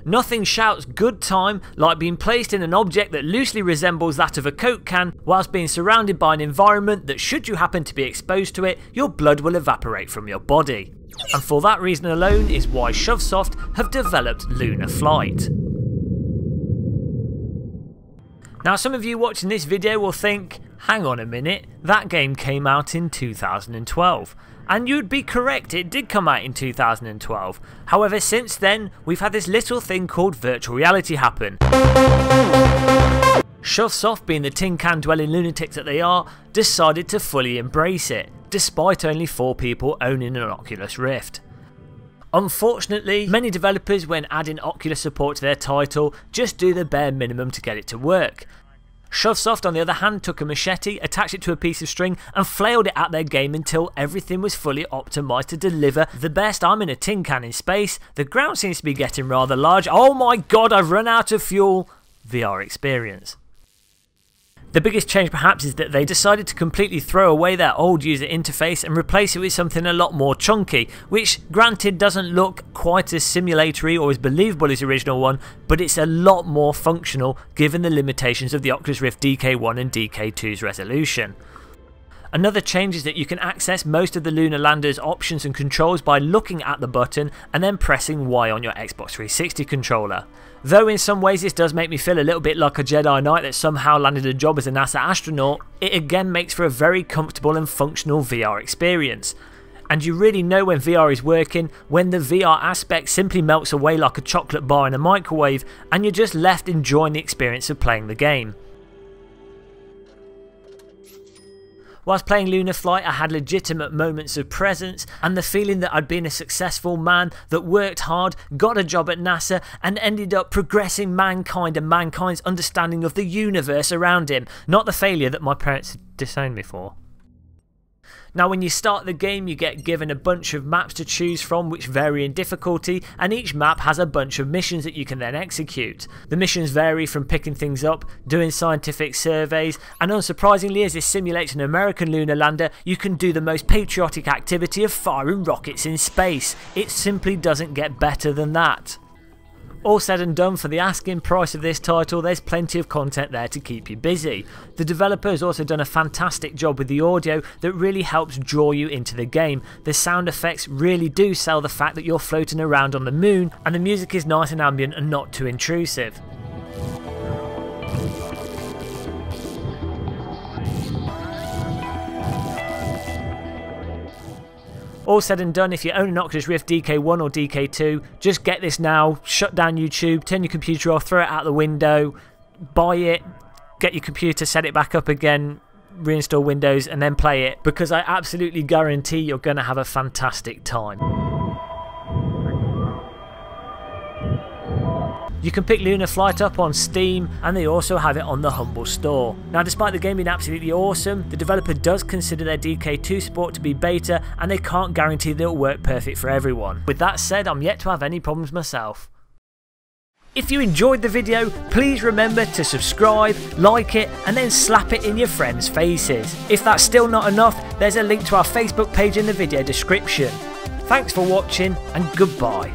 nothing shouts good time like being placed in an object that loosely resembles that of a Coke can whilst being surrounded by an environment that, should you happen to be exposed to it, your blood will evaporate from your body. And for that reason alone is why Shovesoft have developed Lunar Flight. Now some of you watching this video will think, hang on a minute, that game came out in 2012. And you'd be correct, it did come out in 2012. However, since then, we've had this little thing called virtual reality happen. Shovesoft, being the tin can dwelling lunatics that they are, decided to fully embrace it, despite only 4 people owning an Oculus Rift. Unfortunately, many developers, when adding Oculus support to their title, just do the bare minimum to get it to work. Shovesoft, on the other hand, took a machete, attached it to a piece of string and flailed it at their game until everything was fully optimised to deliver the best "I'm in a tin can in space, the ground seems to be getting rather large, oh my god I've run out of fuel" VR experience. The biggest change perhaps is that they decided to completely throw away their old user interface and replace it with something a lot more chunky, which granted doesn't look quite as simulatory or as believable as the original one, but it's a lot more functional given the limitations of the Oculus Rift DK1 and DK2's resolution. Another change is that you can access most of the Lunar Lander's options and controls by looking at the button and then pressing Y on your Xbox 360 controller. Though in some ways this does make me feel a little bit like a Jedi Knight that somehow landed a job as a NASA astronaut, it again makes for a very comfortable and functional VR experience. And you really know when VR is working when the VR aspect simply melts away like a chocolate bar in a microwave and you're just left enjoying the experience of playing the game. Whilst playing Lunar Flight, I had legitimate moments of presence and the feeling that I'd been a successful man that worked hard, got a job at NASA and ended up progressing mankind and mankind's understanding of the universe around him, not the failure that my parents disowned me for. Now when you start the game you get given a bunch of maps to choose from which vary in difficulty, and each map has a bunch of missions that you can then execute. The missions vary from picking things up, doing scientific surveys, and unsurprisingly, as this simulates an American lunar lander, you can do the most patriotic activity of firing rockets in space. It simply doesn't get better than that. All said and done, for the asking price of this title, there's plenty of content there to keep you busy. The developer has also done a fantastic job with the audio that really helps draw you into the game. The sound effects really do sell the fact that you're floating around on the moon, and the music is nice and ambient and not too intrusive. All said and done, if you own an Oculus Rift DK1 or DK2, just get this now, shut down YouTube, turn your computer off, throw it out the window, buy it, get your computer, set it back up again, reinstall Windows and then play it, because I absolutely guarantee you're going to have a fantastic time. You can pick Lunar Flight up on Steam and they also have it on the Humble Store. Now despite the game being absolutely awesome, the developer does consider their DK2 support to be beta and they can't guarantee that it'll work perfect for everyone. With that said, I'm yet to have any problems myself. If you enjoyed the video, please remember to subscribe, like it and then slap it in your friends' faces. If that's still not enough, there's a link to our Facebook page in the video description. Thanks for watching and goodbye.